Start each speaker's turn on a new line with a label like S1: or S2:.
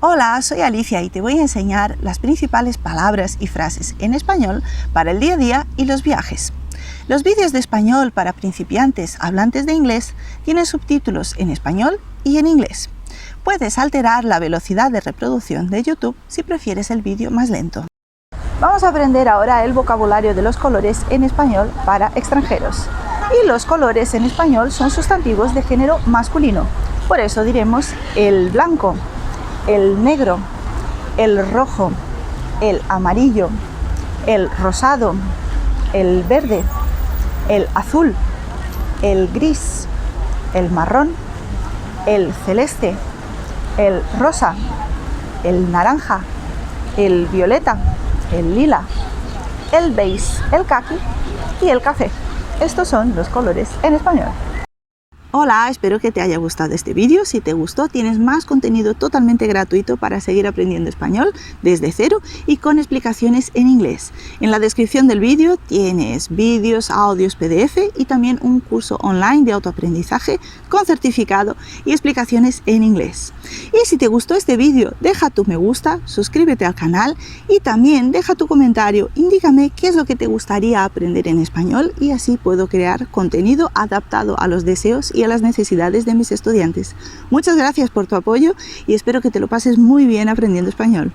S1: Hola, soy Alicia y te voy a enseñar las principales palabras y frases en español para el día a día y los viajes. Los vídeos de español para principiantes hablantes de inglés tienen subtítulos en español y en inglés. Puedes alterar la velocidad de reproducción de YouTube si prefieres el vídeo más lento. Vamos a aprender ahora el vocabulario de los colores en español para extranjeros. Y los colores en español son sustantivos de género masculino. Por eso diremos el blanco, el negro, el rojo, el amarillo, el rosado, el verde, el azul, el gris, el marrón, el celeste, el rosa, el naranja, el violeta, el lila, el beige, el caqui y el café. Estos son los colores en español. Hola, espero que te haya gustado este vídeo. Si te gustó, tienes más contenido totalmente gratuito para seguir aprendiendo español desde cero y con explicaciones en inglés. En la descripción del vídeo tienes vídeos, audios, PDF y también un curso online de autoaprendizaje con certificado y explicaciones en inglés. Y si te gustó este vídeo, deja tu me gusta, suscríbete al canal y también deja tu comentario. Indícame qué es lo que te gustaría aprender en español y así puedo crear contenido adaptado a los deseos y a las necesidades de mis estudiantes. Muchas gracias por tu apoyo y espero que te lo pases muy bien aprendiendo español.